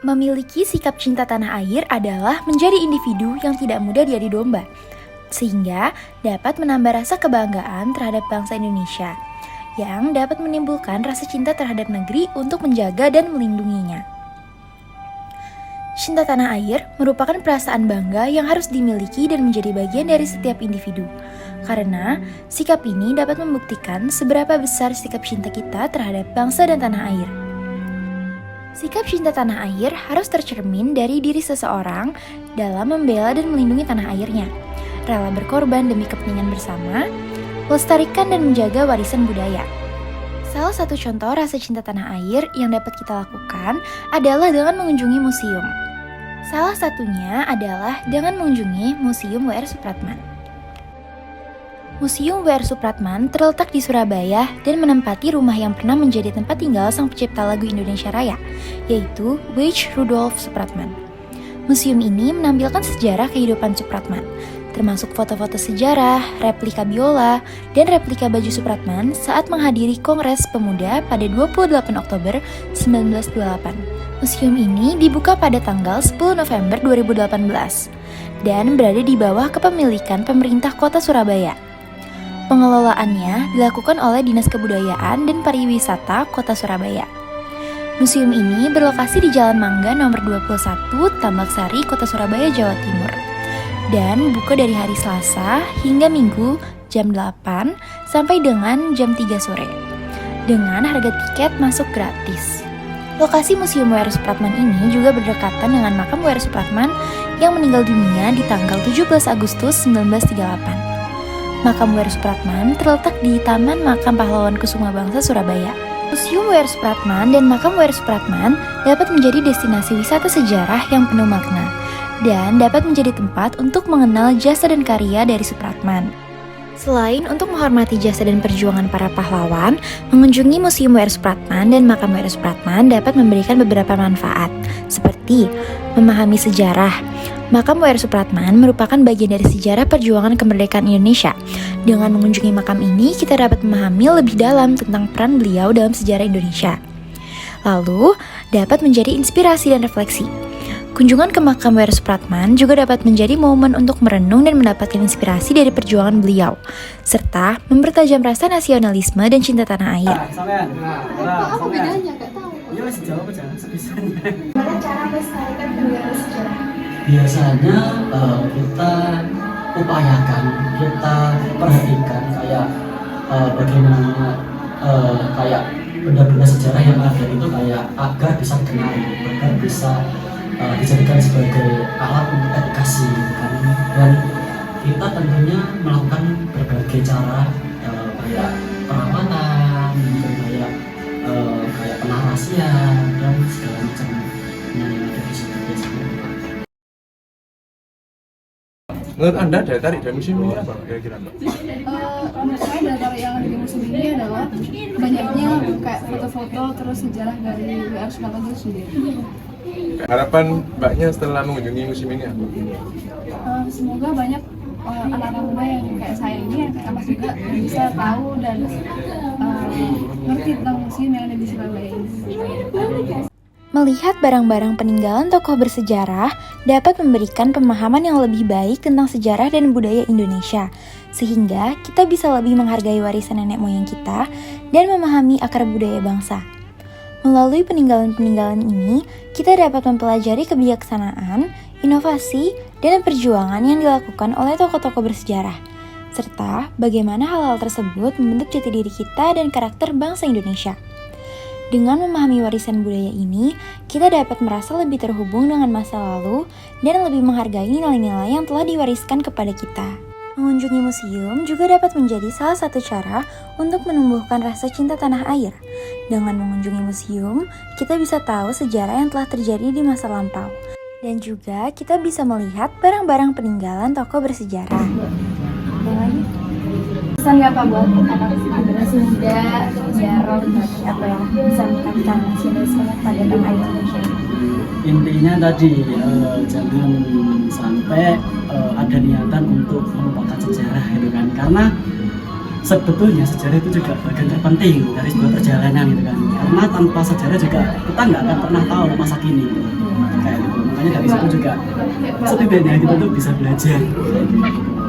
Memiliki sikap cinta tanah air adalah menjadi individu yang tidak mudah diadu domba, sehingga dapat menambah rasa kebanggaan terhadap bangsa Indonesia, yang dapat menimbulkan rasa cinta terhadap negeri untuk menjaga dan melindunginya. Cinta tanah air merupakan perasaan bangga yang harus dimiliki dan menjadi bagian dari setiap individu, karena sikap ini dapat membuktikan seberapa besar sikap cinta kita terhadap bangsa dan tanah air. Sikap cinta tanah air harus tercermin dari diri seseorang dalam membela dan melindungi tanah airnya, rela berkorban demi kepentingan bersama, melestarikan dan menjaga warisan budaya. Salah satu contoh rasa cinta tanah air yang dapat kita lakukan adalah dengan mengunjungi museum. Salah satunya adalah dengan mengunjungi Museum W.R. Supratman. Museum W.R. Supratman terletak di Surabaya dan menempati rumah yang pernah menjadi tempat tinggal sang pencipta lagu Indonesia Raya, yaitu W.H. Rudolf Supratman. Museum ini menampilkan sejarah kehidupan Supratman, termasuk foto-foto sejarah, replika biola, dan replika baju Supratman saat menghadiri Kongres Pemuda pada 28 Oktober 1928. Museum ini dibuka pada tanggal 10 November 2018 dan berada di bawah kepemilikan pemerintah Kota Surabaya. Pengelolaannya dilakukan oleh Dinas Kebudayaan dan Pariwisata Kota Surabaya. Museum ini berlokasi di Jalan Mangga nomor 21, Tambak Sari, Kota Surabaya, Jawa Timur. Dan buka dari hari Selasa hingga Minggu jam 8 sampai dengan jam 3 sore. Dengan harga tiket masuk gratis. Lokasi Museum W.R. Supratman ini juga berdekatan dengan makam W.R. Supratman yang meninggal dunia di tanggal 17 Agustus 1938. Makam W.R. Supratman terletak di Taman Makam Pahlawan Kusuma Bangsa Surabaya. Museum W.R. Supratman dan makam W.R. Supratman dapat menjadi destinasi wisata sejarah yang penuh makna dan dapat menjadi tempat untuk mengenal jasa dan karya dari Supratman. Selain untuk menghormati jasa dan perjuangan para pahlawan, mengunjungi Museum W.R. Supratman dan makam W.R. Supratman dapat memberikan beberapa manfaat, seperti memahami sejarah. Makam W.R. Supratman merupakan bagian dari sejarah perjuangan kemerdekaan Indonesia. Dengan mengunjungi makam ini, kita dapat memahami lebih dalam tentang peran beliau dalam sejarah Indonesia. Lalu, dapat menjadi inspirasi dan refleksi. Kunjungan ke makam W.R. Supratman juga dapat menjadi momen untuk merenung dan mendapatkan inspirasi dari perjuangan beliau, serta mempertajam rasa nasionalisme dan cinta tanah air. Apa bedanya? Gak tahu. Iya masih jawab aja sebisanya. Gimana cara melestarikan budaya sejarah? Biasanya kita upayakan, kita perhatikan kayak bagaimana kayak benda-benda sejarah yang ada itu kayak agar bisa dikenal, agar bisa dijadikan sebagai alat untuk edukasi kan. Dan kita tentunya melakukan berbagai cara kayak perawatan, kayak penarasian dan segala macam yang ada di situ biasanya. Menurut Anda daya tarik dari museum ini apa kira-kira Mbak? Menurut saya daya tarik yang ada di museum ini adalah banyaknya kayak foto-foto terus sejarah dari W.R. Supratman itu sendiri. Harapan Mbaknya setelah mengunjungi museum ini apa? Semoga banyak anak-anak muda yang kayak saya ini, yang kayak Mas juga, bisa tahu dan ngerti tentang museum yang ada di Surabaya ini. Melihat barang-barang peninggalan tokoh bersejarah dapat memberikan pemahaman yang lebih baik tentang sejarah dan budaya Indonesia, sehingga kita bisa lebih menghargai warisan nenek moyang kita dan memahami akar budaya bangsa. Melalui peninggalan-peninggalan ini, kita dapat mempelajari kebijaksanaan, inovasi, dan perjuangan yang dilakukan oleh tokoh-tokoh bersejarah, serta bagaimana hal-hal tersebut membentuk jati diri kita dan karakter bangsa Indonesia. Dengan memahami warisan budaya ini, kita dapat merasa lebih terhubung dengan masa lalu dan lebih menghargai nilai-nilai yang telah diwariskan kepada kita. Mengunjungi museum juga dapat menjadi salah satu cara untuk menumbuhkan rasa cinta tanah air. Dengan mengunjungi museum, kita bisa tahu sejarah yang telah terjadi di masa lampau. Dan juga kita bisa melihat barang-barang peninggalan tokoh bersejarah. Pesan nggak Pak buat anak generasi muda, jarang apa yang bisa meningkatkan nasionalisme pada tanah air Indonesia? Intinya tadi jangan sampai ada niatan untuk melupakan sejarah gitu kan, karena sebetulnya sejarah itu juga bagian terpenting dari sebuah perjalanan gitu kan, karena tanpa sejarah juga kita nggak akan pernah tahu masa kini gitu. kayak gitu. Makanya dari situ juga setidaknya kita tuh bisa belajar kayak gitu.